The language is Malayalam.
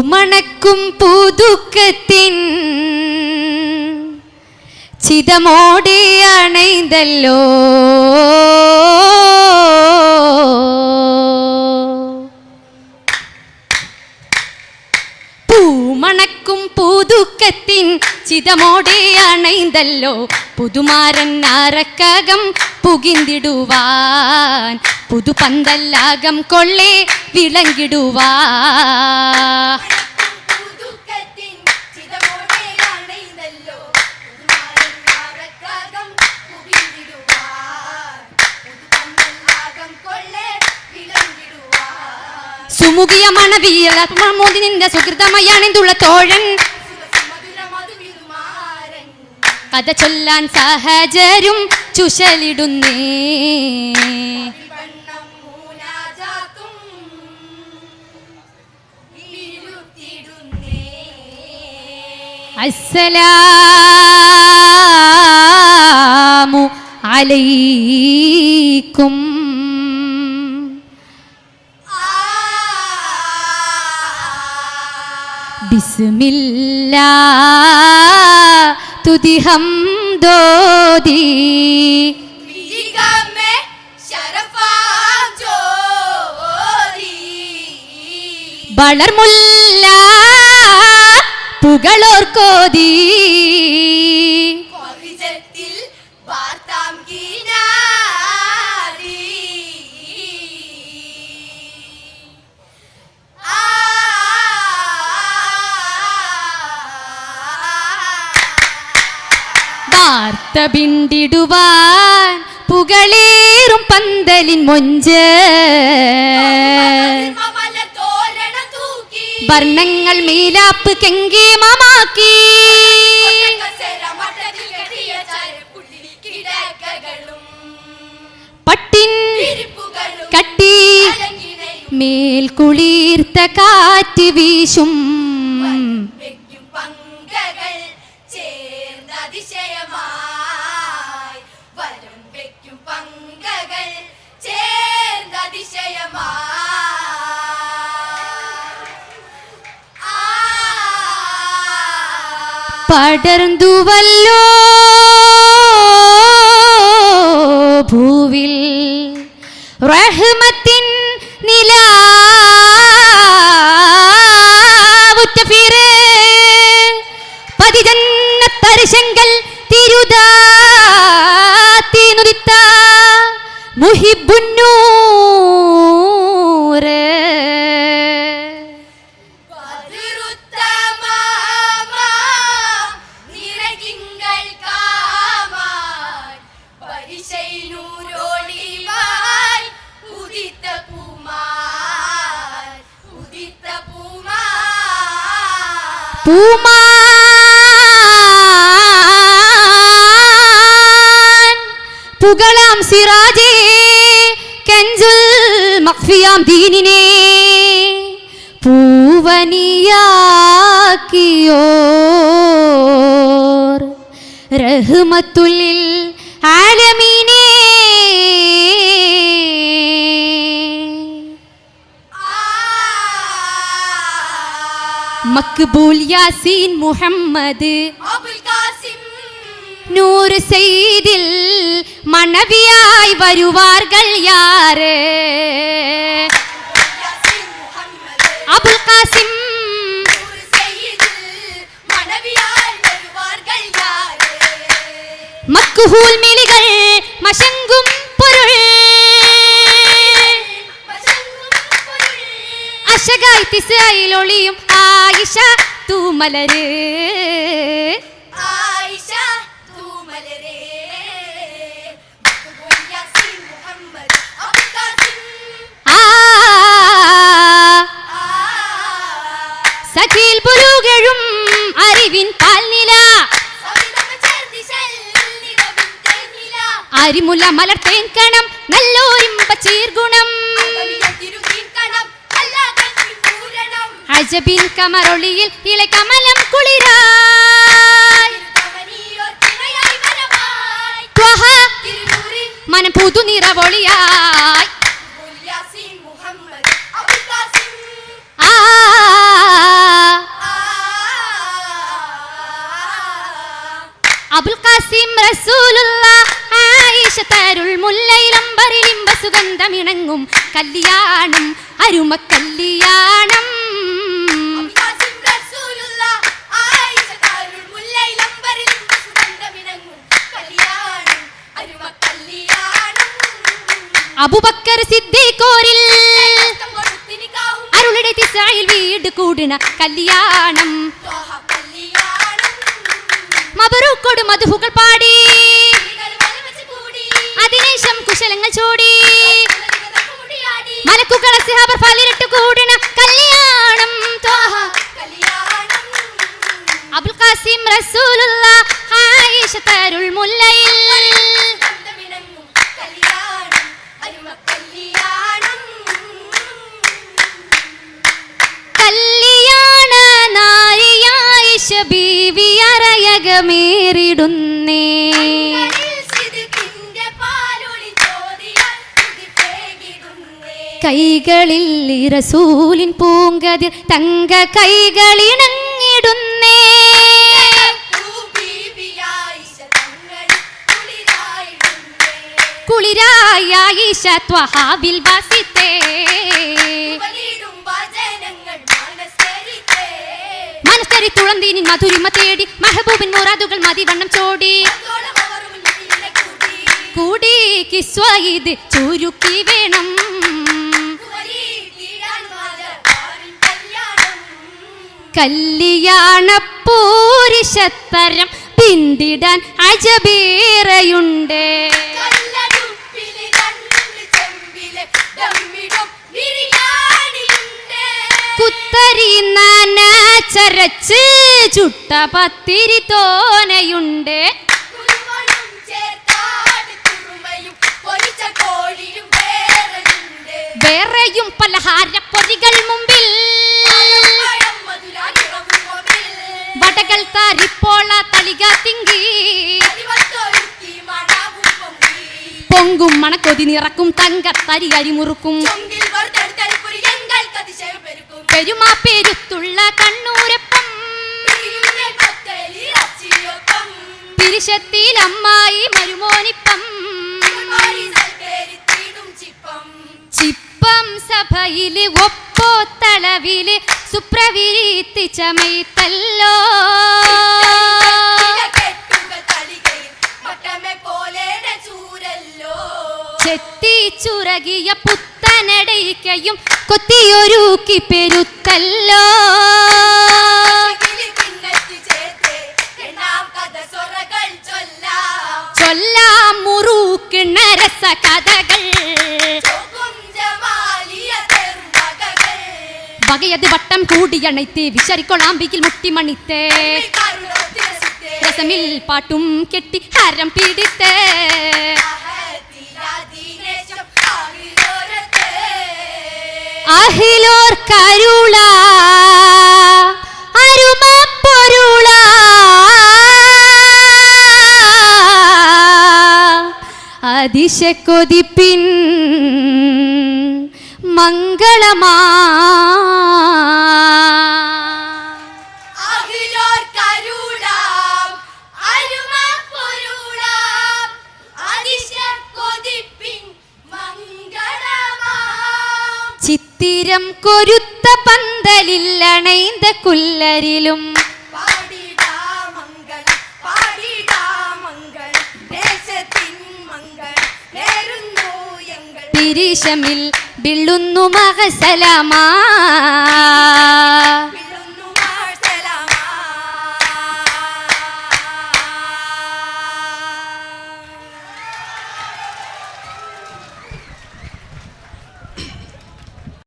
പൂമണക്കും പുതുക്കത്തിൻ ചിതമോടെ അണൈതല്ലോ പൂമണക്കും പുതുക്കത്തിൻ ചിതമോടെ അണൈതല്ലോ പുതുമാരൻ അറക്കകം പുകിന്തിടുവാൻ പുതുപന്തല്ലാകം കൊള്ളേ വിളങ്ങിടുവാൻ സുമുഖിയ മണവീരന്റെ സുഹൃതമയാണെന്തുള്ള തോഴൻ കഥ ചൊല്ലാൻ സഹചരും ചുശലിടുന്നേ അസ്സലാമു അലൈക്കും ബിസ്മില്ലാ തുതിഹം ദോദി വളർമുല്ല പുകളോർക്കോതി വാർത്ത ബിണ്ടിടുവാൻ പുകളേറും പന്തലിൻ മൊഞ്ച് വർണ്ണങ്ങൾ മീലാപ്പ് കെങ്കേമമാക്കി പട്ടിൻ കട്ടി മേൽ കുളിർത്ത കാറ്റ് വീശും പടർന്നുവല്ലോ ഭൂവിൽ റഹ്മത്തിൻ നിലാവുറ്റ ഫിറേ പതിജന്നത്തരിശങ്കൽ തിരുതാത്തിനുദിത്ത മുഹിബുന്നൂർ പുകളാം സിറാജേ കെൻസുൽ മഖ്ഫിയാം ദീനിനെ പൂവനിയാക്കിയോർ റഹ്മത്തുൽ ആലമീനേ മക്ബൂൽ യാസീൻ മുഹമ്മദ് നൂർ സെയ്ദിൽ മണവിയായി വരുവാർകൾ യാരേ അബുൽ ഖാസിം മക്ഹൂൽ മിളികൾ മശങ്കും പൊരുൾ അശകായി തിസയിലൊളിയും ആയിഷ തൂമലര് സഖീൽ പുലുകഴും അറിവിൻ പാൽനില അരിമുല മലർത്തേൻ കണം നല്ലോരിമ്പച്ചീർഗുണം അജബിൻ കമറൊളിയിൽ ഇള കമലം കുളിരായി മനം പുതു നിറവൊളിയായി ആ ബന്ധമിണങ്ങും കല്യാണം അരുമ കല്യാണം. അബൂബക്കർ സിദ്ദീഖോരിൽ അരുളുടെ തിസായിൽ വീട് കൂടിന കല്യാണം. മബറൂക്കോട് മധുഹുകൾ പാടി അതിനേശം കുശലങ്ങൾ ചോടി മലക്കുകൾ അസ്ഹാബർ ഫലിലിട്ട് കൂടിന കല്യാണം. അബുൽ ഖാസിം റസൂലുള്ളാഹ് ആയിഷ തരുൾ മുല്ലയിൽ കല്യാണ നാരിയായിഷ ബീവി അരയകമേറിടുന്നേ. കൈകളിൽ റസൂലിൻ പൂങ്കതിർ തങ്ക കൈകളിണങ്ങിടുന്നേ. കുളിരായ ആയിഷ ത്വഹാബിൽ വസിത്തേ. മനസ്തരി തുളന്തീനിൻ മധുരിമ തേടി മെഹബൂബിൻ മുറാദുകൾ മതിവണ്ണം ചോടി കൂടി കിസ്വായിദ് ചുരുക്കി വേണം. കല്യാണപ്പൂരിശത്തരം പിന്തിടാൻ അജബേറയുണ്ട്. കുത്തരി നനച്ചരച്ച് ചുട്ട പത്തിരി തോനയുണ്ട്. വേറെയും പലഹാര പൊരികൾ മുമ്പിൽ വടകൾ താരിപ്പോള തളിക തിങ്കി പൊങ്കും മണക്കൊതി നിറക്കും തങ്കത്തരി അരിമുറുക്കും പെരുമാ പെരുത്തുള്ള കണ്ണൂരപ്പം പിരിശത്തിൽ അമ്മായി മരുമോനിപ്പം ചിപ്പം സഭയില് ഒപ്പോ തളവില് സുപ്രവീത്തി ചമയത്തല്ലോ. ചെത്തി ചുരകിയ പുത്തനടയ്ക്കയും കൊത്തിയൊരുക്കി പെരുത്തല്ലോ. ചൊല്ലാം മുറുക്കിണ രസ കഥകൾ വകയത് വട്ടം കൂടിയണൈത്ത് വിശരിക്കൊളാമ്പിയിൽ മുട്ടിമണിത്തേ. രസമിൽ പാട്ടും കെട്ടി ഹരം പിടിത്തേ. അഹിലോർ കരുള അരുമ പൊരുള അതിശക്കൊതിപ്പിൻ മംഗളമാ. ചിത്തിരം കൊരുത്ത പന്തലില്ലണൈന്ത കുല്ലരിലും പിരിശമിൽ വിള്ളുന്നു മഹസലമാ.